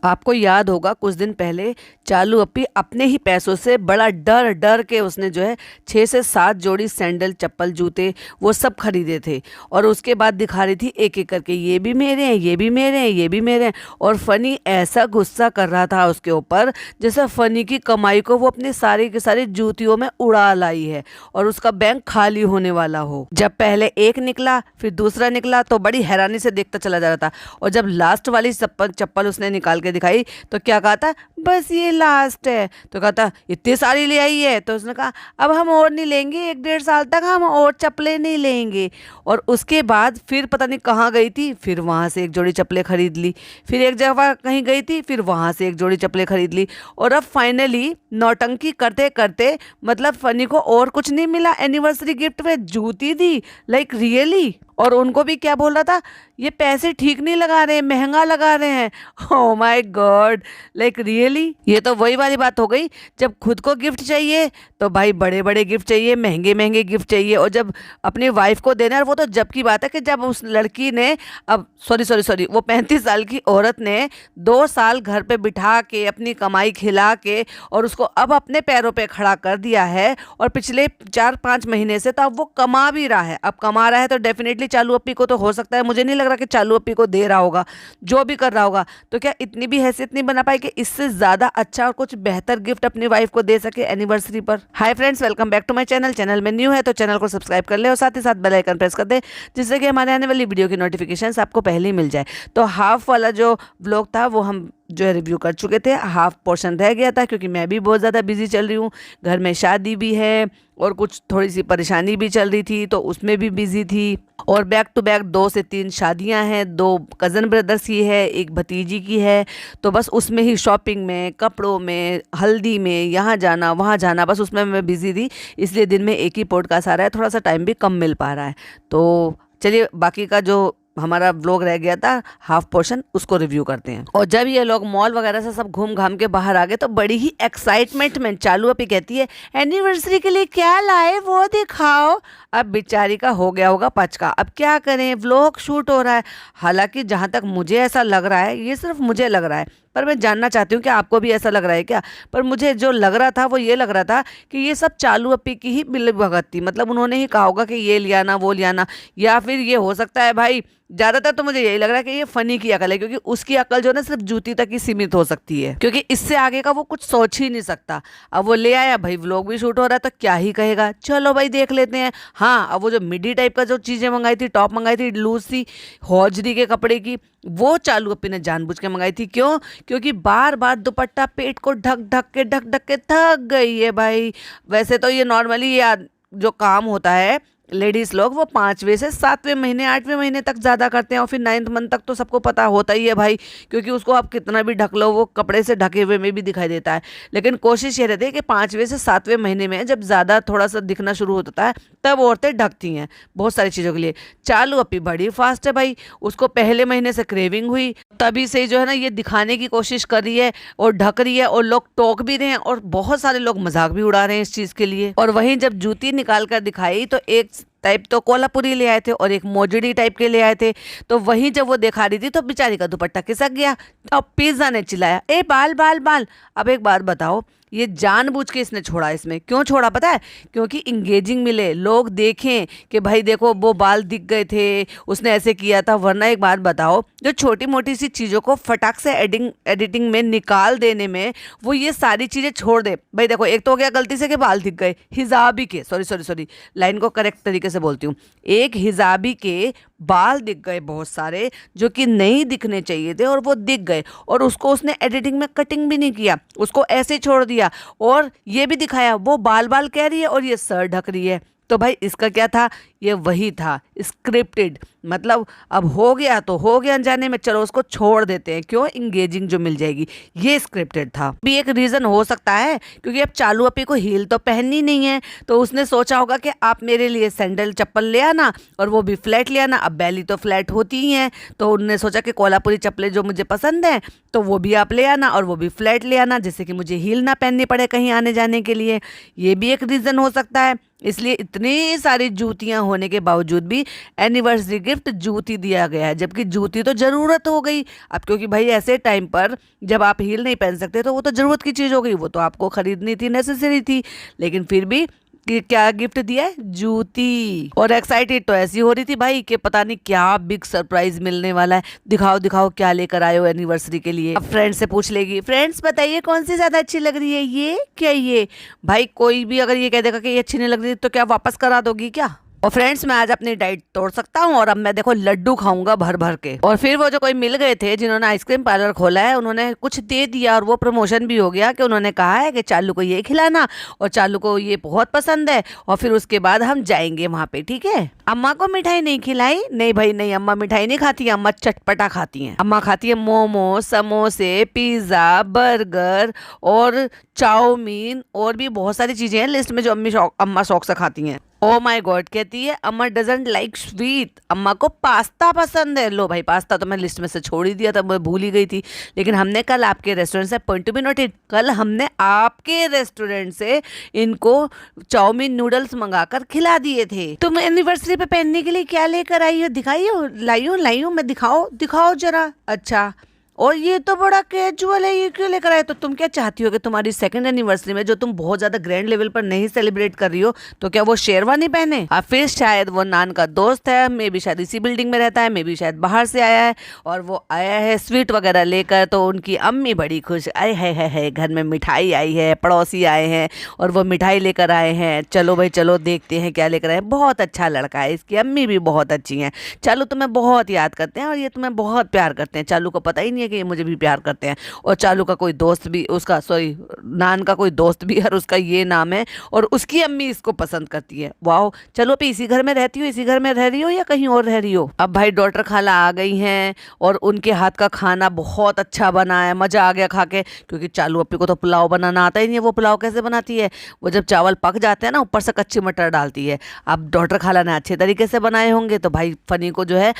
आपको याद होगा कुछ दिन पहले चालू अप्पी अपने ही पैसों से बड़ा डर डर के उसने जो है 6 से 7 जोड़ी सैंडल चप्पल जूते वो सब खरीदे थे। और उसके बाद दिखा रही थी एक एक करके, ये भी मेरे हैं, ये भी मेरे हैं, ये भी मेरे हैं। और फनी ऐसा गुस्सा कर रहा था उसके ऊपर जैसे फनी की कमाई को वो अपनी सारी की सारी जूतियों में उड़ा लाई है और उसका बैंक खाली होने वाला हो। जब पहले एक निकला फिर दूसरा निकला तो बड़ी हैरानी से देखता चला जा रहा था, और जब लास्ट वाली चप्पल उसने निकाल के दिखाई तो क्या कहा था, बस ये लास्ट है। तो कहा था इतनी सारी ले आई है, तो उसने कहा अब हम और नहीं लेंगे, 1 डेढ़ साल तक हम और चप्पलें नहीं लेंगे। और उसके बाद फिर पता नहीं कहाँ गई थी, फिर वहाँ से एक जोड़ी चप्पलें खरीद ली, फिर एक जगह कहीं गई थी, फिर वहाँ से एक जोड़ी चप्पलें खरीद ली। और अब फाइनली नौटंकी करते करते मतलब फनी को और कुछ नहीं मिला, एनिवर्सरी गिफ्ट में जूती दी, लाइक रियली। और उनको भी क्या बोल रहा था, ये पैसे ठीक नहीं लगा रहे हैं, महंगा लगा रहे हैं। Oh my God, like really. ये तो वही वाली बात हो गई, जब खुद को गिफ्ट चाहिए तो भाई बड़े बड़े गिफ्ट चाहिए, महंगे महंगे गिफ्ट चाहिए, और जब अपनी वाइफ को देना है, वो तो जब की बात है कि जब उस लड़की ने अब सॉरी वो 35 साल की औरत ने 2 साल घर पे बिठा के अपनी कमाई खिला के और उसको अब अपने पैरों पे खड़ा कर दिया है, और पिछले 4-5 महीने से तो अब वो कमा भी रहा है। अब कमा रहा है तो डेफिनेटली चालू अप्पी को तो हो सकता है, मुझे नहीं लग रहा कि चालू अप्पी को दे रहा होगा, जो भी कर रहा होगा, तो क्या इतनी भी हैसियत नहीं बना पाई कि इससे ज्यादा अच्छा और कुछ बेहतर गिफ्ट अपनी वाइफ को दे सके एनिवर्सरी पर। Hi friends, welcome back to my channel. Channel में न्यू है तो चैनल को सब्सक्राइब कर ले और साथ ही साथ बेल आइकन प्रेस कर दे, जिससे कि हमारे आने वाली वीडियो की नोटिफिकेशन आपको पहले ही मिल जाए। तो हाफ वाला जो व्लॉग था वो हम जो है रिव्यू कर चुके थे, हाफ पोर्शन रह गया था क्योंकि मैं भी बहुत ज़्यादा बिजी चल रही हूँ, घर में शादी भी है और कुछ थोड़ी सी परेशानी भी चल रही थी तो उसमें भी बिजी थी। और बैक टू बैक 2 से 3 शादियां हैं, 2 कज़न ब्रदर्स की है, एक भतीजी की है, तो बस उसमें ही शॉपिंग में, कपड़ों में, हल्दी में, यहाँ जाना वहाँ जाना, बस उसमें मैं बिज़ी थी। इसलिए दिन में एक ही पॉडकास्ट आ रहा है, थोड़ा सा टाइम भी कम मिल पा रहा है। तो चलिए बाकी का जो हमारा व्लॉग रह गया था हाफ पोर्शन, उसको रिव्यू करते हैं। और जब ये लोग मॉल वगैरह से सब घूम घाम के बाहर आ गए तो बड़ी ही एक्साइटमेंट में चालू अप्पी कहती है, एनिवर्सरी के लिए क्या लाए वो दिखाओ। अब बेचारी का हो गया होगा पचका, अब क्या करें, व्लॉग शूट हो रहा है। हालांकि जहां तक मुझे ऐसा लग रहा है, ये सिर्फ मुझे लग रहा है, पर मैं जानना चाहती हूँ कि आपको भी ऐसा लग रहा है क्या। पर मुझे जो लग रहा था वो ये लग रहा था कि ये सब चालू अप्पी की ही मिलीभगत थी, मतलब उन्होंने ही कहा होगा कि ये लिया ना वो लिया ना, या फिर ये हो सकता है भाई, ज्यादातर तो मुझे यही लग रहा है कि ये फनी की अकल है, क्योंकि उसकी अकल जो है ना सिर्फ जूती तक ही सीमित हो सकती है, क्योंकि इससे आगे का वो कुछ सोच ही नहीं सकता। अब वो ले आया भाई, व्लॉग भी शूट हो रहा है तो क्या ही कहेगा, चलो भाई देख लेते हैं। हाँ, अब वो जो मिडी टाइप का जो चीजें मंगाई थी, टॉप मंगाई थी लूज सी हौजरी के कपड़े की, वो चालू अप्पी ने जानबूझ के मंगाई थी। क्यों? क्योंकि बार बार दुपट्टा पेट को ढक ढक के थक गई है भाई। वैसे तो ये नॉर्मली ये जो काम होता है लेडीज लोग वो 5वें से 7वें महीने 8वें महीने तक ज़्यादा करते हैं, और फिर 9th मंथ तक तो सबको पता होता ही है भाई, क्योंकि उसको आप कितना भी ढक लो वो कपड़े से ढके हुए में भी दिखाई देता है। लेकिन कोशिश ये रहती है कि 5वें से 7वें महीने में जब ज़्यादा थोड़ा सा दिखना शुरू होता है तब औरतें ढकती हैं बहुत सारी चीज़ों के लिए। चालू अप्पी बड़ी फास्ट है भाई, उसको पहले महीने से क्रेविंग हुई, तभी से जो है ना ये दिखाने की कोशिश कर रही है और ढक रही है, और लोग टोक भी रहे हैं और बहुत सारे लोग मजाक भी उड़ा रहे हैं इस चीज़ के लिए। और वहीं जब जूती निकाल कर दिखाई तो एक टाइप तो कोल्हापुरी ले आए थे और एक मोजड़ी टाइप के ले आए थे, तो वहीं जब वो दिखा रही थी तो बेचारी का दुपट्टा खिसक गया। अब पिज्जा ने चिल्लाया, ए बाल बाल बाल। अब एक बात बताओ, ये जानबूझ के इसने छोड़ा, इसमें क्यों छोड़ा पता है? क्योंकि इंगेजिंग मिले, लोग देखें कि भाई देखो वो बाल दिख गए थे, उसने ऐसे किया था। वरना एक बात बताओ, जो छोटी मोटी सी चीज़ों को फटाक से एडिटिंग में निकाल देने में वो ये सारी चीज़ें छोड़ दे। भाई देखो, एक तो हो गया गलती से कि बाल दिख गए, हिजाबी के सॉरी लाइन को करेक्ट तरीके से बोलती हूँ, एक हिजाबी के बाल दिख गए बहुत सारे जो कि नहीं दिखने चाहिए थे, और वो दिख गए, और उसको उसने एडिटिंग में कटिंग भी नहीं किया, उसको ऐसे छोड़ दिया, और ये भी दिखाया वो बाल बाल कह रही है और ये सर ढक रही है। तो भाई इसका क्या था? ये वही था स्क्रिप्टेड, मतलब अब हो गया तो हो गया अनजाने में, चलो उसको छोड़ देते हैं, क्यों, इंगेजिंग जो मिल जाएगी, ये स्क्रिप्टेड था। भी एक रीजन हो सकता है क्योंकि अब चालू अप्पी को हील तो पहननी नहीं है, तो उसने सोचा होगा कि आप मेरे लिए सैंडल चप्पल ले आना, और वो भी फ्लैट ले आना। अब बैली तो फ्लैट होती ही है, तो उन्होंने सोचा कि कोल्हापुरी चप्पलें जो मुझे पसंद है तो वो भी आप ले आना, और वो भी फ्लैट ले आना, जिससे कि मुझे हील ना पहननी पड़े कहीं आने जाने के लिए। ये भी एक रीजन हो सकता है। इसलिए इतनी सारी जूतियां होने के बावजूद भी एनिवर्सरी गिफ्ट जूती दिया गया है, जबकि जूती तो जरूरत हो गई अब, क्योंकि भाई ऐसे टाइम पर जब आप हील नहीं पहन सकते तो वो तो जरूरत की चीज़ हो गई, वो तो आपको खरीदनी थी, नेसेसरी थी। लेकिन फिर भी कि क्या गिफ्ट दिया है? जूती। और एक्साइटेड तो ऐसी हो रही थी भाई कि पता नहीं क्या बिग सरप्राइज मिलने वाला है, दिखाओ दिखाओ क्या लेकर आए हो एनिवर्सरी के लिए। अब फ्रेंड से पूछ लेगी, फ्रेंड्स बताइए कौन सी ज्यादा अच्छी लग रही है, ये क्या ये? भाई कोई भी अगर ये कह देगा कि ये अच्छी नहीं लग रही तो क्या वापस करा दोगी क्या? और फ्रेंड्स मैं आज अपनी डाइट तोड़ सकता हूँ और अब मैं देखो लड्डू खाऊंगा भर भर के। और फिर वो जो कोई मिल गए थे जिन्होंने आइसक्रीम पार्लर खोला है, उन्होंने कुछ दे दिया और वो प्रमोशन भी हो गया कि उन्होंने कहा है कि चालू को ये खिलाना और चालू को ये बहुत पसंद है और फिर उसके बाद हम जाएंगे वहां पे, ठीक है? अम्मा को मिठाई नहीं खिलाई? नहीं भाई नहीं, अम्मा मिठाई नहीं खाती है, अम्मा चटपटा खाती हैं। अम्मा खाती है मोमो, समोसे, पिज्जा, बर्गर और चाउमीन और भी बहुत सारी चीजें हैं लिस्ट में जो अम्मा शौक से खाती हैं। ओ माय गॉड, कहती है अम्मा डजंट लाइक स्वीट, अम्मा को पास्ता पसंद है। लो भाई, पास्ता तो मैं लिस्ट में से छोड़ ही दिया था, मैं भूल ही गई थी। लेकिन हमने कल आपके रेस्टोरेंट से, पॉइंट टू बी नोटेड, कल हमने आपके रेस्टोरेंट से इनको चाउमीन नूडल्स मंगाकर खिला दिए थे। तुम एनिवर्सरी पे पहनने के लिए क्या लेकर आई हो? दिखाइयो, लाई हो मैं, दिखाओ जरा। अच्छा, और ये तो बड़ा कैजुअल है, ये क्यों लेकर आए? तो तुम क्या चाहती हो कि तुम्हारी सेकंड एनिवर्सरी में जो तुम बहुत ज्यादा ग्रैंड लेवल पर नहीं सेलिब्रेट कर रही हो तो क्या वो शेरवानी पहने? फिर शायद वो नान का दोस्त है, मे भी शायद इसी बिल्डिंग में रहता है, मे भी शायद बाहर से आया है और वो आया है स्वीट वगैरह लेकर, तो उनकी अम्मी बड़ी खुश, आए है घर में मिठाई आई है, पड़ोसी आए हैं और वो मिठाई लेकर आए हैं। चलो भाई चलो देखते हैं क्या लेकर आए। बहुत अच्छा लड़का है, इसकी अम्मी भी बहुत अच्छी है, चालू तुम्हें बहुत याद करते हैं और ये तुम्हें बहुत प्यार करते हैं। चालू को पता ही नहीं है कि ये मुझे भी प्यार करते हैं। और चालू का कोई दोस्त भी, उसका सॉरी नान का कोई दोस्त भी है और उसका ये नाम है और उसकी अम्मी इसको पसंद करती है। वाओ, चलो पे इसी घर में रहती हो, इसी घर में रह रही हो या कहीं और रह रही हो? अब भाई डॉटर खाला आ गई हैं और उनके हाथ का खाना बहुत अच्छा बना है, मजा आ गया खा के, क्योंकि चालू अप्पी को तो पुलाव बनाना आता ही नहीं है। वो पुलाव कैसे बनाती है? वो जब चावल पक जाते हैं ना, ऊपर से कच्ची मटर डालती है। अब डॉटर खाला ने अच्छे तरीके से बनाए होंगे तो भाई फनी को जो है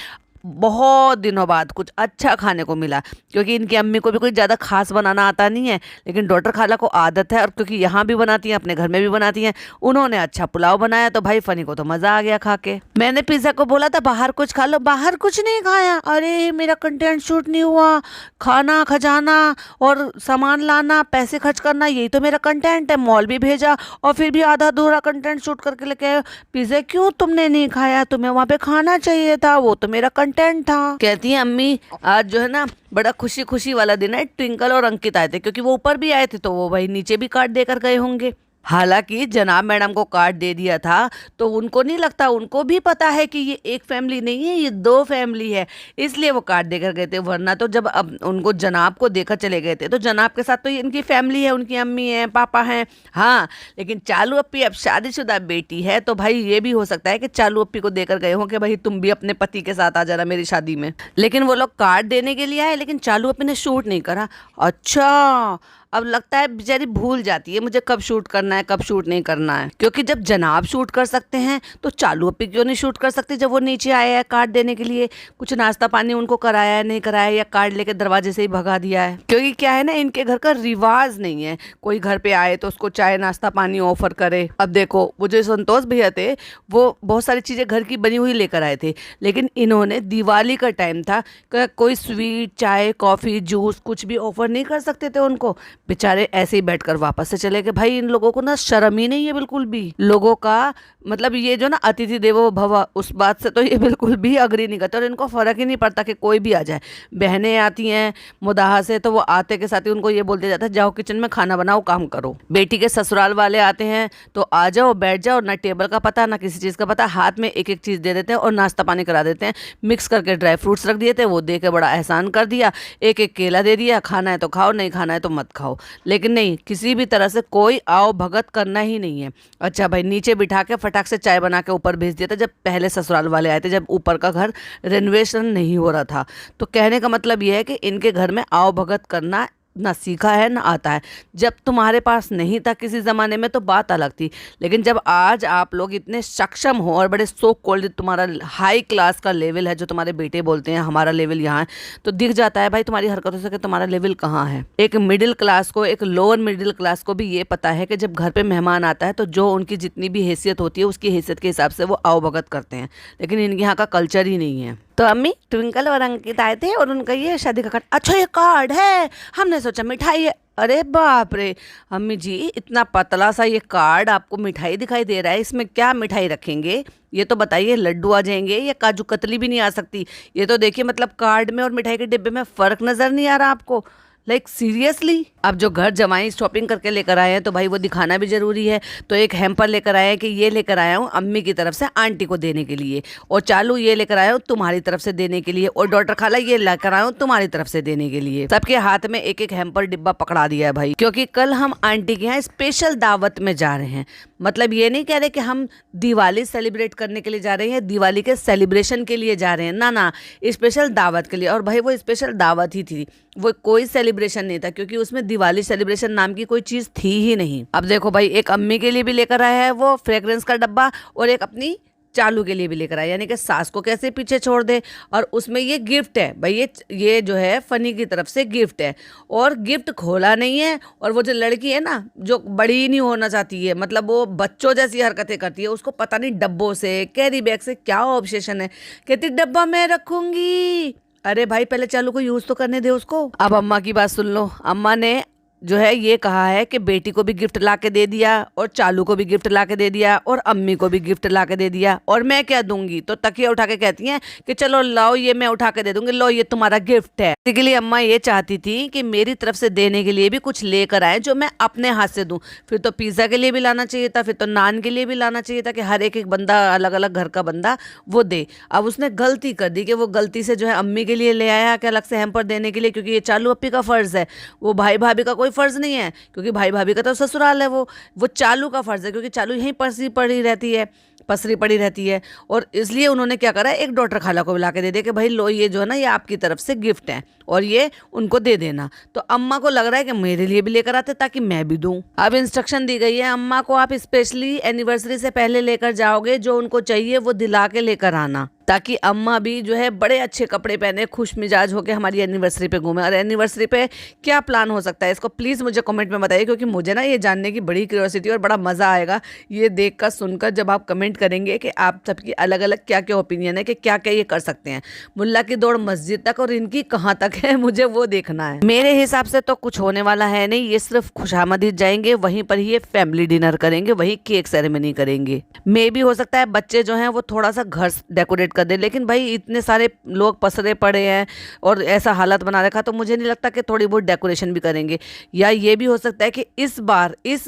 बहुत दिनों बाद कुछ अच्छा खाने को मिला, क्योंकि इनकी अम्मी को भी कोई ज़्यादा खास बनाना आता नहीं है, लेकिन डॉटर खाला को आदत है और क्योंकि यहाँ भी बनाती हैं अपने घर में भी बनाती हैं, उन्होंने अच्छा पुलाव बनाया तो भाई फनी को तो मज़ा आ गया खा के। मैंने पिज़्ज़ा को बोला था बाहर कुछ खा लो, बाहर कुछ नहीं खाया। अरे मेरा कंटेंट शूट नहीं हुआ, खाना खजाना और सामान लाना, पैसे खर्च करना, यही तो मेरा कंटेंट है। मॉल भी भेजा और फिर भी आधा अधूरा कंटेंट शूट करके लेके आए। पिज़्ज़ा क्यों तुमने नहीं खाया? तुम्हें वहाँ पे खाना चाहिए था, वो तो मेरा कंटेंट था। कहती है अम्मी आज जो है ना बड़ा खुशी खुशी वाला दिन है, ट्विंकल और अंकित आए थे, क्योंकि वो ऊपर भी आए थे तो वो भाई नीचे भी कार्ड देकर गए होंगे। हालांकि जनाब मैडम को कार्ड दे दिया था तो उनको नहीं लगता, उनको भी पता है कि ये एक फैमिली नहीं है, ये दो फैमिली है, इसलिए वो कार्ड देकर गए थे। वरना तो जब अब उनको जनाब को देकर चले गए थे तो जनाब के साथ तो ये इनकी फैमिली है, उनकी अम्मी है, पापा हैं। हाँ, लेकिन चालू अप्पी अब शादीशुदा बेटी है तो भाई ये भी हो सकता है कि चालू अप्पी को देकर गए हो कि भाई तुम भी अपने पति के साथ आ जाना मेरी शादी में। लेकिन वो लोग कार्ड देने के लिए आए, लेकिन चालू अप्पी ने शूट नहीं करा। अच्छा, अब लगता है बेचारी भूल जाती है मुझे कब शूट करना है कब शूट नहीं करना है, क्योंकि जब जनाब शूट कर सकते हैं तो चालू अप्पी क्यों नहीं शूट कर सकती? जब वो नीचे आए हैं कार्ड देने के लिए, कुछ नाश्ता पानी उनको कराया है नहीं कराया, या कार्ड लेके दरवाजे से ही भगा दिया है? क्योंकि क्या है ना, इनके घर का रिवाज नहीं है कोई घर पे आए तो उसको चाय नाश्ता पानी ऑफर करे। अब देखो वो जो संतोष भैया थे वो बहुत सारी चीजें घर की बनी हुई लेकर आए थे, लेकिन इन्होंने दिवाली का टाइम था, कोई स्वीट चाय कॉफी जूस कुछ भी ऑफर नहीं कर सकते थे उनको। बेचारे ऐसे ही बैठकर वापस से चले गए। भाई इन लोगों को ना शर्म ही नहीं है बिल्कुल भी। लोगों का मतलब ये जो ना अतिथि देवो भव, उस बात से तो ये बिल्कुल भी अग्री नहीं करते और इनको फर्क ही नहीं पड़ता कि कोई भी आ जाए। बहनें आती हैं मुदाहा से तो वो आते के साथ ही उनको ये बोल दिया जाता है जाओ किचन में खाना बनाओ काम करो। बेटी के ससुराल वाले आते हैं तो आ जाओ बैठ जाओ, ना टेबल का पता ना किसी चीज़ का पता, हाथ में एक एक चीज़ दे देते हैं और नाश्ता पानी करा देते हैं। मिक्स करके ड्राई फ्रूट्स रख दिए थे, वो दे के बड़ा एहसान कर दिया, एक एक केला दे दिया, खाना है तो खाओ नहीं खाना है तो मत खाओ। लेकिन नहीं, किसी भी तरह से कोई आओ भगत करना ही नहीं है। अच्छा भाई नीचे बिठा के फटाक से चाय बना के ऊपर भेज दिया था जब पहले ससुराल वाले आए थे, जब ऊपर का घर रेनोवेशन नहीं हो रहा था। तो कहने का मतलब यह है कि इनके घर में आओ भगत करना ना सीखा है ना आता है। जब तुम्हारे पास नहीं था किसी ज़माने में तो बात अलग थी, लेकिन जब आज आप लोग इतने सक्षम हो और बड़े सो कॉल्ड तुम्हारा हाई क्लास का लेवल है, जो तुम्हारे बेटे बोलते हैं हमारा लेवल यहाँ है, तो दिख जाता है भाई तुम्हारी हरकतों से कि तुम्हारा लेवल कहाँ है। एक मिडिल क्लास को, एक लोअर मिडिल क्लास को भी ये पता है कि जब घर पे मेहमान आता है तो जो उनकी जितनी भी हैसियत होती है उसकी हैसियत के हिसाब से वो आवभगत करते हैं, लेकिन इनके यहाँ का कल्चर ही नहीं है। तो अम्मी ट्विंकल और अंकित आए थे और उनका ये शादी का कार्ड, अच्छा ये कार्ड है, हमने सोचा मिठाई है। अरे बाप रे अम्मी जी, इतना पतला सा ये कार्ड आपको मिठाई दिखाई दे रहा है, इसमें क्या मिठाई रखेंगे ये तो बताइए। लड्डू आ जाएंगे या काजू कतली भी नहीं आ सकती? ये तो देखिए, मतलब कार्ड में और मिठाई के डिब्बे में फ़र्क नज़र नहीं आ रहा आपको? Like seriously. अब जो घर जमाई शॉपिंग करके लेकर आए हैं तो भाई वो दिखाना भी जरूरी है। तो एक हैम्पर लेकर आए हैं कि ये लेकर आया हूँ अम्मी की तरफ से आंटी को देने के लिए, और चालू ये लेकर आया हूँ तुम्हारी तरफ से देने के लिए, और डॉक्टर खाला ये लेकर आया हूँ तुम्हारी तरफ से देने के लिए। सबके हाथ में एक एक हैम्पर डिब्बा पकड़ा दिया है भाई, क्योंकि कल हम आंटी के यहाँ स्पेशल दावत में जा रहे हैं। मतलब ये नहीं कह रहे कि हम दिवाली सेलिब्रेट करने के लिए जा रहे हैं, दिवाली के सेलिब्रेशन के लिए जा रहे हैं, ना स्पेशल दावत के लिए। और भाई वो स्पेशल दावत ही थी, वो कोई सेलिब्रेशन नहीं था, क्योंकि उसमें दिवाली सेलिब्रेशन नाम की कोई चीज़ थी ही नहीं। अब देखो भाई, एक अम्मी के लिए भी लेकर आया है वो फ्रेग्रेंस का डब्बा, और एक अपनी चालू के लिए भी लेकर आया, यानी कि सास को कैसे पीछे छोड़ दे। और उसमें ये गिफ्ट है भाई, ये जो है फनी की तरफ से गिफ्ट है, और गिफ्ट खोला नहीं है। और वो जो लड़की है ना, जो बड़ी नहीं होना चाहती है, मतलब वो बच्चों जैसी हरकतें करती है, उसको पता नहीं डब्बों से कैरी बैग से क्या ऑब्सेशन है। कहती डब्बा मैं रखूंगी। अरे भाई पहले चालू को यूज तो करने दे उसको। अब अम्मा की बात सुन लो। अम्मा ने जो है ये कहा है कि बेटी को भी गिफ्ट ला के दे दिया, और चालू को भी गिफ्ट ला के दे दिया, और अम्मी को भी गिफ्ट ला के दे दिया, और मैं क्या दूंगी? तो तकिया उठा के कहती हैं कि चलो लाओ ये मैं उठा के दे दूंगी, लो ये तुम्हारा गिफ्ट है। इसी के लिए अम्मा ये चाहती थी कि मेरी तरफ से देने के लिए भी कुछ लेकर आए जो मैं अपने हाथ से दूं। फिर तो पिज्ज़ा के लिए भी लाना चाहिए था, फिर तो नान के लिए भी लाना चाहिए था, कि हर एक बंदा अलग अलग घर का बंदा वो दे। अब उसने गलती कर दी कि वो गलती से जो है अम्मी के लिए ले आया कि अलग से हैम्पर देने के लिए, क्योंकि ये चालू अप्पी का फर्ज है, वो भाई भाभी का फर्ज नहीं है, क्योंकि भाई भाभी का तो ससुराल है। वो चालू का फर्ज है, क्योंकि चालू यहीं पसरी पड़ी रहती है। और इसलिए उन्होंने क्या करा, एक डॉक्टर खाला को बुला के दे दे कि भाई लो ये जो है ना, ये आपकी तरफ से गिफ्ट है और ये उनको दे देना। तो अम्मा को लग रहा है कि मेरे लिए भी लेकर आते ताकि मैं भी दूं। अब इंस्ट्रक्शन दी गई है अम्मा को, आप स्पेशली एनिवर्सरी से पहले लेकर जाओगे, जो उनको चाहिए वो दिला के लेकर आना, ताकि अम्मा भी जो है बड़े अच्छे कपड़े पहने खुश मिजाज होकर हमारी एनिवर्सरी पे घूमे। और एनिवर्सरी पे क्या प्लान हो सकता है इसको प्लीज़ मुझे कमेंट में बताइए, क्योंकि मुझे ना ये जानने की बड़ी क्यूरियोसिटी और बड़ा मज़ा आएगा ये देखकर सुनकर, जब आप कमेंट करेंगे कि आप सबकी अलग अलग क्या क्या ओपिनियन है कि क्या क्या ये कर सकते हैं। मुल्ला की दौड़ मस्जिद तक और इनकी कहाँ तक है, मुझे वो देखना है। मेरे हिसाब से तो कुछ होने वाला है नहीं, ये सिर्फ खुशामदीद जाएंगे, वहीं पर ही ये फैमिली डिनर करेंगे, वहीं केक सेरेमनी करेंगे। मे भी हो सकता है बच्चे जो हैं वो थोड़ा सा घर डेकोरेट कर दे, लेकिन भाई इतने सारे लोग पसरे पड़े हैं और ऐसा हालत बना रखा, तो मुझे नहीं लगता कि थोड़ी बहुत डेकोरेशन भी करेंगे। या ये भी हो सकता है कि इस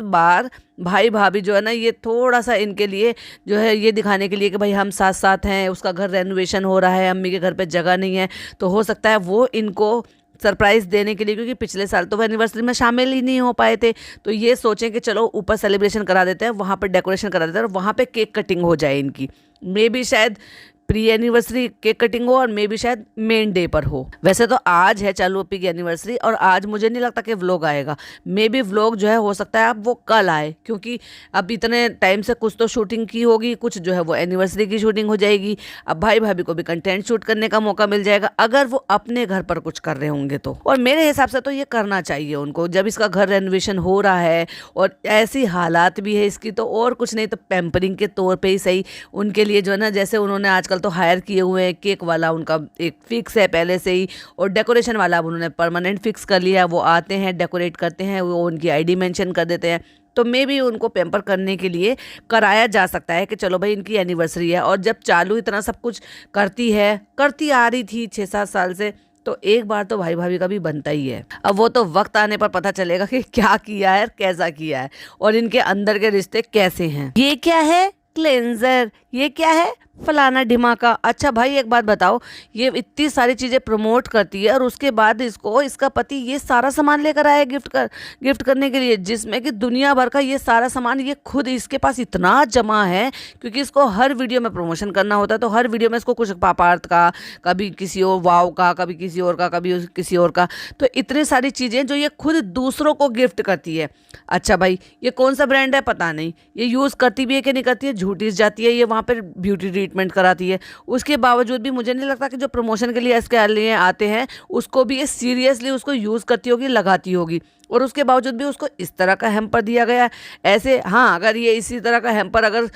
बार भाई भाभी जो है ना, ये थोड़ा सा इनके लिए जो है ये दिखाने के लिए कि भाई हम साथ साथ हैं, उसका घर रेनोवेशन हो रहा है, अम्मी के घर पे जगह नहीं है, तो हो सकता है वो इनको सरप्राइज़ देने के लिए, क्योंकि पिछले साल तो वो एनिवर्सरी में शामिल ही नहीं हो पाए थे, तो ये सोचें कि चलो ऊपर सेलिब्रेशन करा देते हैं, वहाँ पर डेकोरेशन करा देते हैं और वहाँ पे केक कटिंग हो जाए इनकी। मे बी शायद प्री एनिवर्सरी केक कटिंग हो और मे बी शायद मेन डे पर हो। वैसे तो आज है चालू अप्पी की एनिवर्सरी और आज मुझे नहीं लगता कि व्लॉग आएगा। मे बी व्लॉग जो है हो सकता है अब वो कल आए, क्योंकि अब इतने टाइम से कुछ तो शूटिंग की होगी, कुछ जो है वो एनिवर्सरी की शूटिंग हो जाएगी। अब भाई भाभी को भी कंटेंट शूट करने का मौका मिल जाएगा अगर वो अपने घर पर कुछ कर रहे होंगे तो। और मेरे हिसाब से तो ये करना चाहिए उनको, जब इसका घर रेनोवेशन हो रहा है और ऐसी हालात भी है इसकी, तो और कुछ नहीं तो पैम्परिंग के तौर पर ही सही उनके लिए जो है ना, जैसे उन्होंने आजकल तो हायर किए हुए हैं, केक वाला उनका एक फिक्स है पहले से ही, और डेकोरेशन वाला अब उन्होंने परमानेंट फिक्स कर लिया। वो आते हैं डेकोरेट करते हैं, वो उनकी आईडी मेंशन कर देते हैं, तो मे भी उनको पैम्पर करने के लिए कराया जा सकता है कि चलो भाई इनकी एनिवर्सरी है। और जब चालू इतना सब कुछ करती आ रही थी 6-7 साल से, तो एक बार तो भाई भाभी का भी बनता ही है। अब वो तो वक्त आने पर पता चलेगा कि क्या किया है, कैसा किया है और इनके अंदर के रिश्ते कैसे हैं। ये क्या है क्लेंजर, ये क्या है फलाना ढिमाका। अच्छा भाई एक बात बताओ, ये इतनी सारी चीज़ें प्रमोट करती है और उसके बाद इसको इसका पति ये सारा सामान लेकर आया गिफ्ट करने के लिए, जिसमें कि दुनिया भर का ये सारा सामान ये खुद इसके पास इतना जमा है, क्योंकि इसको हर वीडियो में प्रमोशन करना होता है। तो हर वीडियो में इसको कुछ पापार्थ का, कभी किसी और वाव का, कभी किसी और का, कभी किसी और का, तो इतनी सारी चीज़ें जो ये खुद दूसरों को गिफ्ट करती है। अच्छा भाई ये कौन सा ब्रांड है पता नहीं, ये यूज़ करती भी है कि नहीं करती है, झूठी जाती है, ये वहाँ पर ब्यूटी ट्रीटमेंट कराती है। उसके बावजूद भी मुझे नहीं लगता कि जो प्रमोशन के लिए इसके लिए आते हैं उसको भी ये सीरियसली उसको यूज़ करती होगी, लगाती होगी, और उसके बावजूद भी उसको इस तरह का हैम्पर दिया गया है। ऐसे हाँ, अगर ये इसी तरह का हैम्पर अगर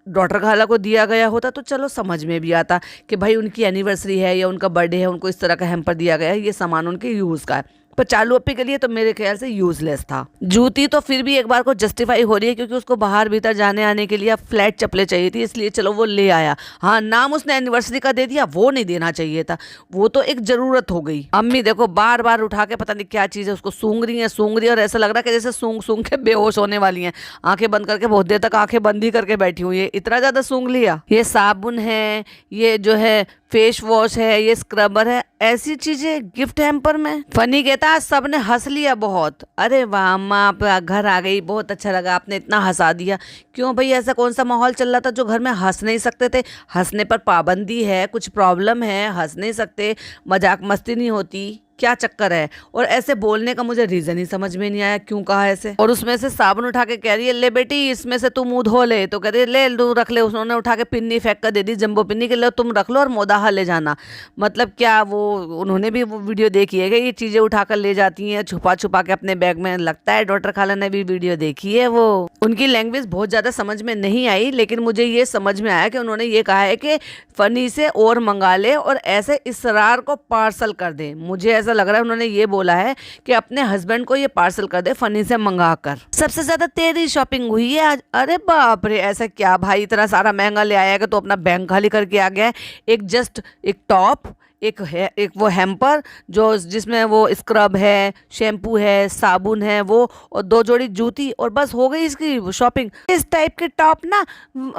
डॉक्टर खाला को दिया गया होता तो चलो समझ में भी आता कि भाई उनकी एनिवर्सरी है या उनका बर्थडे है, उनको इस तरह का हैम्पर दिया गया है, ये सामान उनके यूज़ का है। पर चालू अप्पी के लिए तो मेरे ख्याल से यूजलेस था। जूती तो फिर भी एक बार को जस्टिफाई हो रही है, क्योंकि उसको बाहर भीतर जाने आने के लिए फ्लैट चप्पलें चाहिए थी, इसलिए चलो वो ले आया। हाँ, नाम उसने एनिवर्सरी का दे दिया, वो नहीं देना चाहिए था, वो तो एक जरूरत हो गई। अम्मी देखो बार बार उठा के पता नहीं क्या चीज़ है उसको सूंघ रही है, और ऐसा लग रहा है कि जैसे सूंघ सूंघ के बेहोश होने वाली हैं। आंखें बंद करके बहुत देर तक आंखें बंद ही करके बैठी हुई है, इतना ज़्यादा सूंघ लिया। ये साबुन है, ये जो है फेस वॉश है, ये स्क्रबर है, ऐसी चीजें गिफ्ट हैम्पर में। फनी कहता है सबने हंस लिया बहुत। अरे वाह अम्मा, आप घर आ गई, बहुत अच्छा लगा, आपने इतना हंसा दिया। क्यों भाई, ऐसा कौन सा माहौल चल रहा था जो घर में हंस नहीं सकते थे? हंसने पर पाबंदी है, कुछ प्रॉब्लम है, हंस नहीं सकते, मजाक मस्ती नहीं होती, क्या चक्कर है? और ऐसे बोलने का मुझे रीजन ही समझ में नहीं आया, क्यों कहा ऐसे। और उसमें से साबुन उठा के कह रही है ले बेटी इसमें से तू मुंह धो ले, तो कह रही है ले तू रख ले। उन्होंने उठा के पिन्नी फेंक कर दे दी, जम्बो पिन्नी के, लो तुम रख लो और मोदाहा ले जाना। मतलब क्या वो उन्होंने भी वो वीडियो देखी है कि ये चीजें उठा कर ले जाती हैं छुपा छुपा के अपने बैग में? लगता है डॉक्टर खाला ने भी वीडियो देखी है। वो उनकी लैंग्वेज बहुत ज्यादा समझ में नहीं आई, लेकिन मुझे ये समझ में आया कि उन्होंने ये कहा है कि फनी से और मंगा ले और ऐसे इसरार को पार्सल कर दे। मुझे ऐसा लग रहा है उन्होंने ये बोला है कि अपने हस्बैंड को ये पार्सल कर दे फनी से मंगा कर। सबसे ज्यादा तेरी शॉपिंग हुई है आज। अरे बाप रे, ऐसा क्या भाई, इतना सारा महंगा ले आया कि तो अपना बैंक खाली करके आ गया है। एक टॉप, एक वो हैम्पर जो जिसमें वो स्क्रब है, शैम्पू है, साबुन है वो, और 2 जोड़ी जूती, और बस हो गई इसकी शॉपिंग। इस टाइप के टॉप ना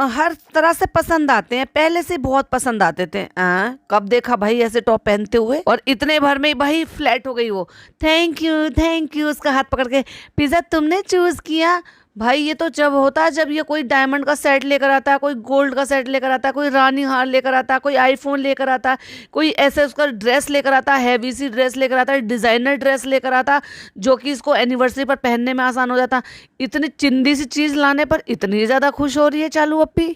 हर तरह से पसंद आते हैं, पहले से बहुत पसंद आते थे। कब देखा भाई ऐसे टॉप पहनते हुए? और इतने भर में भाई फ्लैट हो गई वो। थैंक यू उसका हाथ पकड़ के, पिज्जा तुमने चूज किया। भाई ये तो जब होता है जब ये कोई डायमंड का सेट लेकर आता है, कोई गोल्ड का सेट लेकर आता है, कोई रानी हार लेकर आता है, कोई आईफोन लेकर आता है, कोई ऐसे उसका ड्रेस लेकर आता है, हैवी सी ड्रेस लेकर आता है, डिज़ाइनर ड्रेस लेकर आता है जो कि इसको एनिवर्सरी पर पहनने में आसान हो जाता। इतनी चिंदी सी चीज़ लाने पर इतनी ज़्यादा खुश हो रही है चालू अप्पी।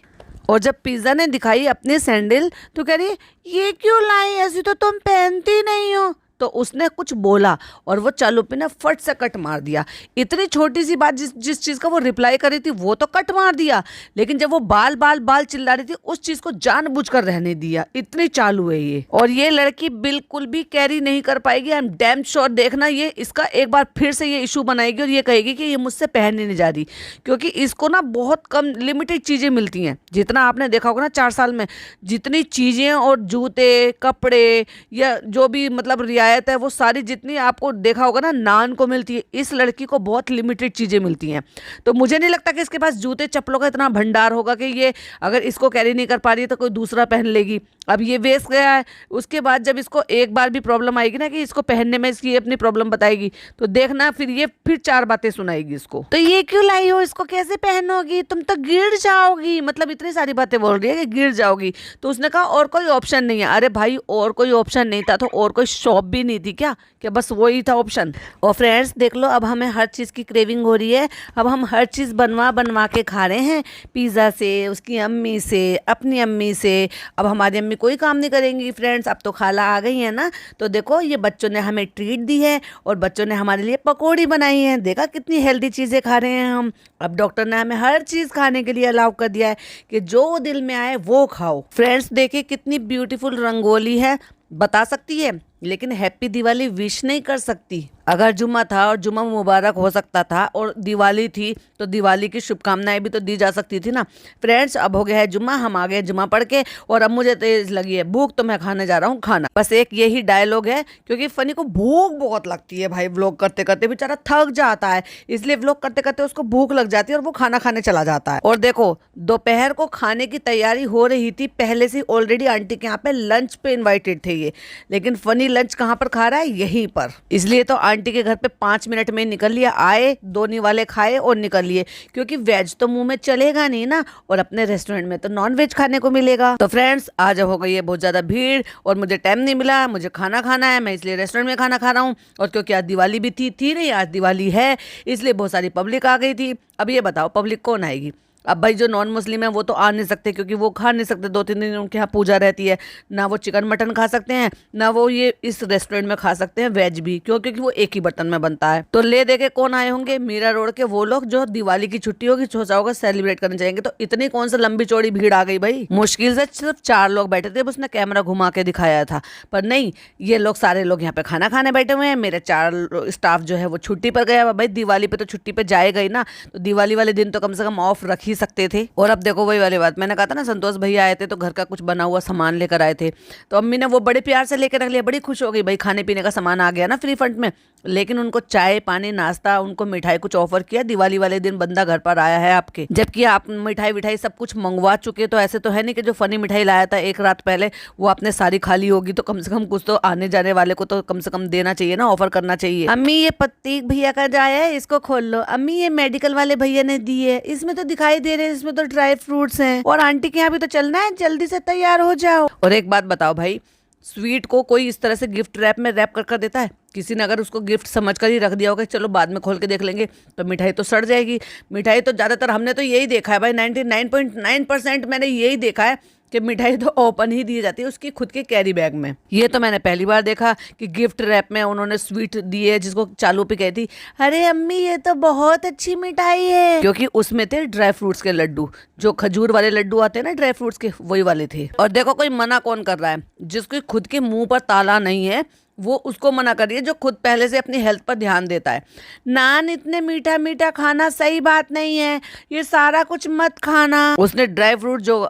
और जब पिज़्ज़ा ने दिखाई अपनी सैंडल तो कह रही ये क्यों लाई, ऐसी तो तुम पहनती नहीं हो। तो उसने कुछ बोला और वो चालू पे ने फट से कट मार दिया। इतनी छोटी सी बात जिस चीज़ का वो रिप्लाई कर रही थी वो तो कट मार दिया, लेकिन जब वो बाल बाल बाल चिल्ला रही थी उस चीज़ को जानबूझकर रहने दिया। इतनी चालू है ये। और ये लड़की बिल्कुल भी कैरी नहीं कर पाएगी। I am damn sure. देखना ये इसका एक बार फिर से ये इशू बनाएगी और ये कहेगी कि ये मुझसे पहनने नहीं जा रही, क्योंकि इसको ना बहुत कम लिमिटेड चीज़ें मिलती हैं। जितना आपने देखा होगा ना 4 साल में, जितनी चीज़ें और जूते कपड़े या जो भी मतलब रियायत है वो सारी जितनी आपको देखा होगा ना नान को मिलती है, इस लड़की को बहुत लिमिटेड चीजें मिलती हैं। तो मुझे नहीं लगता कि इसके पास जूते चप्पलों का इतना भंडार होगा कि ये अगर इसको कैरी नहीं कर पा रही है तो कोई दूसरा पहन लेगी। अब ये वेस्ट गया है, उसके बाद जब इसको एक बार भी प्रॉब्लम आएगी ना कि इसको पहनने में इसकी अपनी प्रॉब्लम बताएगी तो देखना फिर ये 4 बातें सुनाएगी इसको। तो ये क्यों लाई हो, इसको कैसे पहनोगी, तुम तो गिर जाओगी, मतलब इतनी सारी बातें बोल रही है कि गिर जाओगी। तो उसने कहा और कोई ऑप्शन नहीं है। अरे भाई और कोई ऑप्शन नहीं था तो और कोई शॉप भी नहीं थी क्या बस वही था ऑप्शन? और फ्रेंड्स देख लो, अब हमें हर चीज़ की क्रेविंग हो रही है। अब हम हर चीज़ बनवा के खा रहे हैं, पिज़्ज़ा से, उसकी अम्मी से, अपनी अम्मी से। अब हमारी अम्मी कोई काम नहीं करेंगी फ्रेंड्स, अब तो खाला आ गई है ना। तो देखो ये बच्चों ने हमें ट्रीट दी है और बच्चों ने हमारे लिए पकौड़ी बनाई है। देखा कितनी हेल्दी चीज़ें खा रहे हैं हम। अब डॉक्टर ने हमें हर चीज़ खाने के लिए अलाउ कर दिया है कि जो दिल में आए वो खाओ। फ्रेंड्स देखिए कितनी ब्यूटीफुल रंगोली है, बता सकती है लेकिन हैप्पी दिवाली विश नहीं कर सकती। अगर जुम्मा था और जुम्मा मुबारक हो सकता था और दिवाली थी तो दिवाली की शुभकामनाएं भी तो दी जा सकती थी ना। फ्रेंड्स, अब हो गया है जुम्मा, हम आ गए जुम्मा पढ़ के और अब मुझे तेज लगी है भूख, तो मैं खाने जा रहा हूँ खाना। बस एक यही डायलॉग है, क्योंकि फनी को भूख बहुत लगती है भाई, व्लॉग करते करते बेचारा थक जाता है, इसलिए व्लॉग करते करते उसको भूख लग जाती है और वो खाना खाने चला जाता है। और देखो, दोपहर को खाने की तैयारी हो रही थी पहले से ऑलरेडी, आंटी के यहाँ पे लंच पे इन्वाइटेड थे ये, लेकिन फनी लंच कहाँ पर खा रहा है, यहीं पर। इसलिए तो आंटी के घर पे 5 मिनट में निकल लिया, आए 2 निवाले खाए और निकल लिए, क्योंकि वेज तो मुंह में चलेगा नहीं ना, और अपने रेस्टोरेंट में तो नॉन वेज खाने को मिलेगा। तो फ्रेंड्स, आज हो गई है बहुत ज्यादा भीड़ और मुझे टाइम नहीं मिला, मुझे खाना खाना है, मैं इसलिए रेस्टोरेंट में खाना खा रहा हूँ। और क्योंकि आज दिवाली भी थी नहीं, आज दिवाली है, इसलिए बहुत सारी पब्लिक आ गई थी। अब ये बताओ पब्लिक कौन आएगी? अब भाई जो नॉन मुस्लिम है वो तो आ नहीं सकते, क्योंकि वो खा नहीं सकते, 2-3 दिन उनके यहाँ पूजा रहती है, ना वो चिकन मटन खा सकते हैं, ना वो ये इस रेस्टोरेंट में खा सकते हैं वेज भी, क्योंकि वो एक ही बर्तन में बनता है। तो ले दे के कौन आए होंगे? मीरा रोड के वो लोग जो दिवाली की छुट्टी होगी, सोचा होगा सेलिब्रेट करने जाएंगे। तो इतनी कौन सा लंबी चौड़ी भीड़ आ गई भाई, मुश्किल से सिर्फ 4 लोग बैठे थे, उसने कैमरा घुमा के दिखाया था, पर नहीं, ये लोग सारे लोग यहाँ पे खाना खाने बैठे हुए हैं। मेरे 4 स्टाफ जो है वो छुट्टी पर गया। भाई दिवाली पे तो छुट्टी पे जाएगा ही ना, तो दिवाली वाले दिन तो कम से कम ऑफ रख ही सकते थे। और अब देखो वही वाली बात, मैंने कहा था ना संतोष भैया आए थे तो घर का कुछ बना हुआ सामान लेकर आए थे, तो अम्मी ने वो बड़े प्यार से लेकर रख लिया, बड़ी खुश हो गई भाई, खाने पीने का सामान आ गया ना फ्री फंड में। लेकिन उनको चाय पानी नाश्ता, उनको मिठाई कुछ ऑफर किया, दिवाली वाले दिन बंदा घर पर आया है आपके, जबकि आप मिठाई विठाई सब कुछ मंगवा चुके। तो ऐसे तो है नहीं कि जो फनी मिठाई लाया था एक रात पहले वो आपने सारी खाली होगी, तो कम से कम कुछ तो आने जाने वाले को तो कम से कम देना चाहिए ना, ऑफर करना चाहिए। अम्मी ये प्रतीक भैया का जाया है, इसको खोल लो। अम्मी ये मेडिकल वाले भैया ने दी है, इसमें तो दिखाई दे रहे हैं, इसमें तो ड्राई फ्रूट्स हैं, और आंटी के यहाँ भी तो चलना है, जल्दी से तैयार हो जाओ। और एक बात बताओ भाई, स्वीट को कोई इस तरह से गिफ्ट रैप में रैप कर देता है? किसी ने अगर उसको गिफ्ट समझकर ही रख दिया होगा, चलो बाद में खोल के देख लेंगे, तो मिठाई तो सड़ जाएगी। मिठाई तो ज़्यादातर हमने तो यही देखा है भाई, 99.9% मैंने यही देखा है कि मिठाई तो ओपन ही दी जाती है उसकी खुद के कैरी बैग में। ये तो मैंने पहली बार देखा कि गिफ्ट रैप में उन्होंने स्वीट दी है, जिसको चालू पे कहती, अरे अम्मी ये तो बहुत अच्छी मिठाई है, क्योंकि उसमें थे ड्राई फ्रूट्स के लड्डू, जो खजूर वाले लड्डू आते हैं ना ड्राई फ्रूट्स के, वही वाले थे। और देखो कोई मना कौन कर रहा है, जिसके खुद के मुंह पर ताला नहीं है वो उसको मना कर रही है, जो खुद पहले से अपनी हेल्थ पर ध्यान देता है। नान इतने मीठा मीठा खाना सही बात नहीं है, ये सारा कुछ मत खाना। उसने ड्राई फ्रूट जो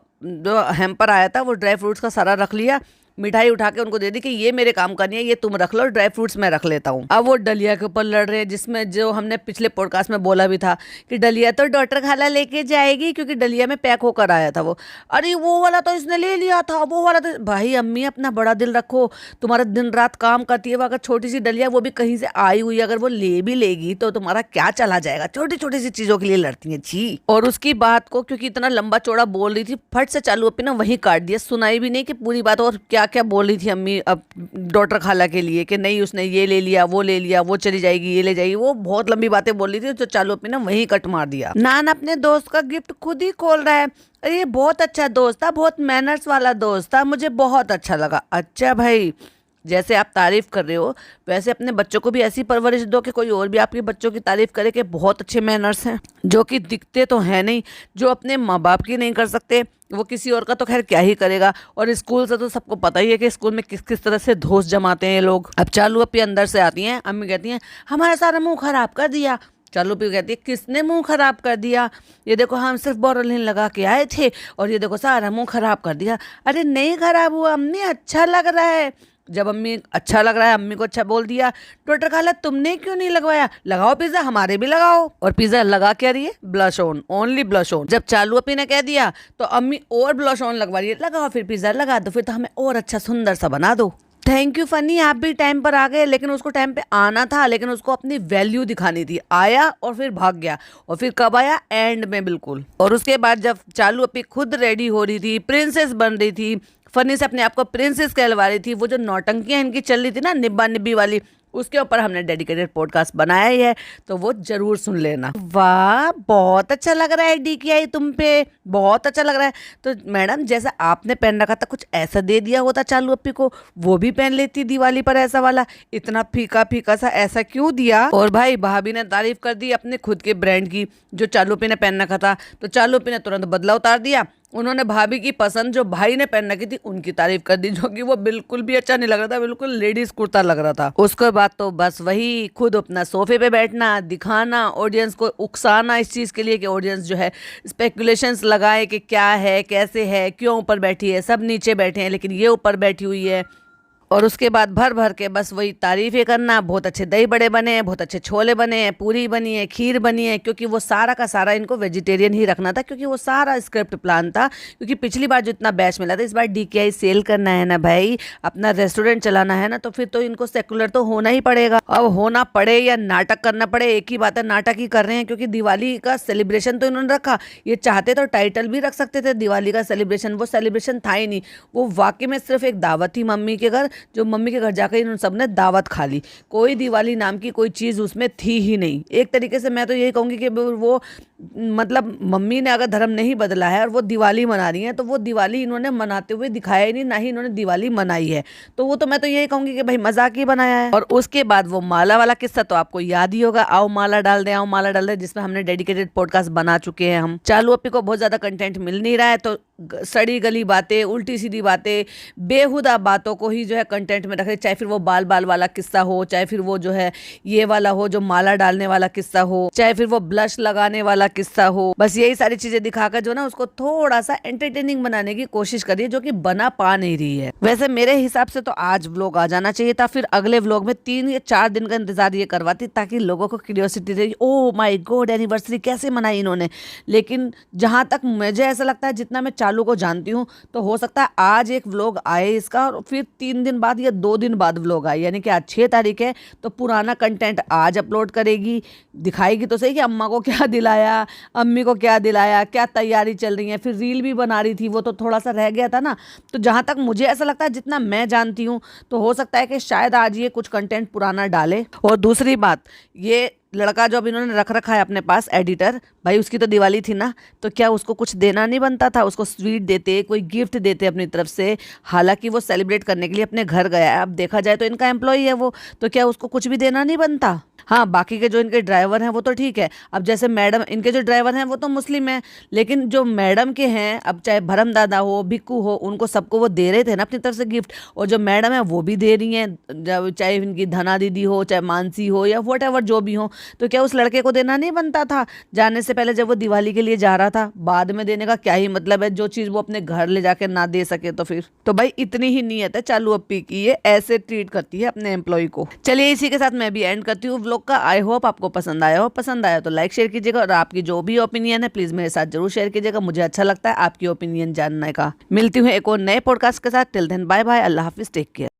हैम्पर आया था वो ड्राई फ्रूट्स का सारा रख लिया, मिठाई उठा के उनको दे दी कि ये मेरे काम का नहीं है, ये तुम रख लो, ड्राई फ्रूट्स मैं रख लेता हूँ। अब वो डलिया के ऊपर लड़ रहे हैं, जिसमें जो हमने पिछले पॉडकास्ट में बोला भी था कि डलिया तो डॉक्टर खाला लेके जाएगी, क्योंकि डलिया में पैक होकर आया था वो। अरे वो वाला तो इसने ले लिया था, वो वाला तो। भाई अम्मी अपना बड़ा दिल रखो, तुम्हारा दिन रात काम करती है वो, अगर छोटी सी डलिया वो भी कहीं से आई हुई अगर वो ले भी लेगी तो तुम्हारा क्या चला जाएगा? छोटी छोटी सी चीजों के लिए लड़ती है जी। और उसकी बात को क्योंकि इतना लंबा चौड़ा बोल रही थी, फट से चालू अपनी ना वहीं काट दिया, सुनाई भी नहीं कि पूरी बात और क्या क्या बोल रही थी अम्मी अब डॉक्टर खाला के लिए, कि नहीं उसने ये ले लिया, वो चली जाएगी, ये ले जाएगी, वो बहुत लंबी बातें बोल रही थी, तो चालू अपनी ना वहीं कट मार दिया। नान अपने दोस्त का गिफ्ट खुद ही खोल रहा है, अरे ये बहुत अच्छा दोस्त था, बहुत मैनर्स वाला दोस्त था, मुझे बहुत अच्छा लगा। अच्छा भाई, जैसे आप तारीफ कर रहे हो वैसे अपने बच्चों को भी ऐसी परवरिश दो कि कोई और भी आपके बच्चों की तारीफ करे कि बहुत अच्छे मैनर्स हैं, जो कि दिखते तो है नहीं, जो अपने माँ बाप की नहीं कर सकते वो किसी और का तो खैर क्या ही करेगा। और स्कूल से तो सबको पता ही है कि स्कूल में किस किस तरह से धोस जमाते हैं ये लोग। अब चालू अपने अंदर से आती हैं, अम्मी कहती हैं हमारा सारा मुंह खराब कर दिया। चालू भी कहती है किसने मुंह खराब कर दिया? ये देखो हम सिर्फ बोरोलिन लगा के आए थे और ये देखो सारा मुंह खराब कर दिया। अरे नहीं खराब हुआ अम्मी, अच्छा लग रहा है। जब अम्मी अच्छा लग रहा है, अम्मी को अच्छा बोल दिया, डॉक्टर खाला तुमने क्यों नहीं लगवाया? लगाओ पिज्जा, हमारे भी लगाओ। और पिज्जा लगा क्या रही है? Blush on, only blush on. जब चालू अपनी ने कह दिया तो अम्मी और ब्लश ऑन लगवा रही है, लगाओ फिर पिज्जा लगा दो, फिर तो हमें और अच्छा सुंदर सा बना दो। थैंक यू फनी, आप भी टाइम पर आ गए, लेकिन उसको टाइम पे आना था, लेकिन उसको अपनी वैल्यू दिखानी थी। आया और फिर भाग गया, और फिर कब आया? एंड में बिल्कुल। और उसके बाद जब चालू अपनी खुद रेडी हो रही थी, प्रिंसेस बन रही थी, फनी से अपने आप को प्रिंसेस कहलवा रही थी, वो जो नौटंकियां इनकी चल रही थी ना निब्बा निब्बी वाली, उसके ऊपर हमने डेडिकेटेड पॉडकास्ट बनाया ही है, तो वो जरूर सुन लेना। वाह बहुत अच्छा लग रहा है DKI तुम पे, बहुत अच्छा लग रहा है। तो मैडम जैसा आपने पहन रखा था कुछ ऐसा दे दिया होता चालू अप्पी को, वो भी पहन लेती दिवाली पर ऐसा वाला। इतना फीका फीका सा ऐसा क्यों दिया? और भाई भाभी ने तारीफ कर दी अपने खुद के ब्रांड की, जो चालू अप्पी ने पहन रखा था, तो चालू अप्पी ने तुरंत बदला उतार दिया उन्होंने भाभी की पसंद जो भाई ने पहन रखी थी उनकी तारीफ कर दी, जो कि वो बिल्कुल भी अच्छा नहीं लग रहा था, बिल्कुल लेडीज कुर्ता लग रहा था। उसके बाद तो बस वही खुद अपना सोफे पे बैठना, दिखाना, ऑडियंस को उकसाना इस चीज के लिए कि ऑडियंस जो है स्पेकुलेशंस लगाए कि क्या है, कैसे है, क्यों ऊपर बैठी है, सब नीचे बैठे हैं लेकिन ये ऊपर बैठी हुई है। और उसके बाद भर भर के बस वही तारीफ़ें करना, बहुत अच्छे दही बड़े बने हैं, बहुत अच्छे छोले बने हैं, पूरी बनी है, खीर बनी है, क्योंकि वो सारा का सारा इनको वेजिटेरियन ही रखना था, क्योंकि वो सारा स्क्रिप्ट प्लान था। क्योंकि पिछली बार जो इतना बैच मिला था, इस बार डीकेआई सेल करना है ना भाई, अपना रेस्टोरेंट चलाना है ना, तो फिर तो इनको सेकुलर तो होना ही पड़ेगा। अब होना पड़े या नाटक करना पड़े, एक ही बात है, नाटक ही कर रहे हैं, क्योंकि दिवाली का सेलिब्रेशन तो इन्होंने रखा। ये चाहते तो टाइटल भी रख सकते थे दिवाली का सेलिब्रेशन, वो सेलिब्रेशन था ही नहीं। वो वाकई में सिर्फ एक दावत थी मम्मी के घर, जो मम्मी के घर जाकर इन्होंने सबने दावत खा ली। कोई दिवाली नाम की कोई चीज़ उसमें थी ही नहीं। एक तरीके से मैं तो यही कहूँगी कि वो मतलब मम्मी ने अगर धर्म नहीं बदला है और वो दिवाली मना रही हैं, तो वो दिवाली इन्होंने मनाते हुए दिखाया ही नहीं, ना ही इन्होंने दिवाली मनाई है। तो वो तो मैं तो यही कहूँगी कि भाई मजाक ही बनाया है। और उसके बाद वो माला वाला किस्सा तो आपको याद ही होगा, आओ माला डाल दे, आओ माला डाल दे, जिसमें हमने डेडिकेटेड पॉडकास्ट बना चुके हैं हम। चालू अपी को बहुत ज़्यादा कंटेंट मिल नहीं रहा है, तो सड़ी गली बातें, उल्टी सीधी बातें, बेहुदा बातों को ही जो है कंटेंट में रख रहे, चाहे फिर वो बाल बाल वाला किस्सा हो, चाहे फिर वो जो है ये वाला हो जो माला डालने वाला किस्सा हो, चाहे फिर वो ब्लश लगाने वाला किस्सा हो। बस यही सारी चीजें दिखाकर जो ना उसको थोड़ा सा एंटरटेनिंग बनाने की कोशिश करिए, जो कि बना पा नहीं रही है। वैसे मेरे हिसाब से तो आज व्लॉग आ जाना चाहिए था, फिर अगले व्लॉग में 3 या 4 दिन का इंतजार ये करवाती, ताकि लोगों को क्यूरियोसिटी रही, ओ माय गॉड एनिवर्सरी कैसे मनाई इन्होंने। लेकिन जहां तक मुझे ऐसा लगता है, जितना मैं चालू को जानती हूँ, तो हो सकता है आज एक व्लॉग आए इसका और फिर 3 दिन बाद या 2 दिन बाद व्लॉग आए, यानी कि आज 6 तारीख है, तो पुराना कंटेंट आज अपलोड करेगी, दिखाएगी तो सही कि अम्मा को क्या दिलाया, अम्मी को क्या दिलाया, क्या तैयारी चल रही है। फिर रील भी बना रही थी, वो तो थोड़ा सा रह गया था ना। तो जहाँ तक मुझे ऐसा लगता है, जितना मैं जानती हूँ, तो हो सकता है कि शायद आज ये कुछ कंटेंट पुराना डाले। और दूसरी बात, ये लड़का जो अब इन्होंने रख रखा है अपने पास एडिटर, भाई उसकी तो दिवाली थी ना, तो क्या उसको कुछ देना नहीं बनता था? उसको स्वीट देते, कोई गिफ्ट देते अपनी तरफ से। हालांकि वो सेलिब्रेट करने के लिए अपने घर गया है, अब देखा जाए तो इनका एम्प्लॉई है वो, तो क्या उसको कुछ भी देना नहीं बनता? हाँ, बाकी के जो इनके ड्राइवर हैं वो तो ठीक है। अब जैसे मैडम, इनके जो ड्राइवर हैं वो तो मुस्लिम हैं, लेकिन जो मैडम के हैं, अब चाहे भरम दादा हो, भिक्कू हो, उनको सबको वो दे रहे थे ना अपनी तरफ से गिफ्ट। और जो मैडम है वो भी दे रही हैं, चाहे इनकी धना दीदी हो, चाहे मानसी हो, या वट एवर जो भी हो। तो क्या उस लड़के को देना नहीं बनता था जाने से पहले, जब वो दिवाली के लिए जा रहा था? बाद में देने का क्या ही मतलब है, जो चीज़ वो अपने घर ले जाके ना दे सके तो फिर तो भाई इतनी ही नीयत है चालू अप्पी की, ये ऐसे ट्रीट करती है अपने एम्प्लॉय को। चलिए इसी के साथ मैं भी एंड करती हूँ व्लॉग का। आई होप आपको पसंद आया हो, पसंद आया तो लाइक शेयर कीजिएगा, और आपकी जो भी ओपिनियन है प्लीज मेरे साथ जरूर शेयर कीजिएगा, मुझे अच्छा लगता है आपकी ओपिनियन जानने का। मिलती हूँ एक और नए पॉडकास्ट के साथ, टिल देन बाय बाय, अल्लाह हाफिज, टेक केयर।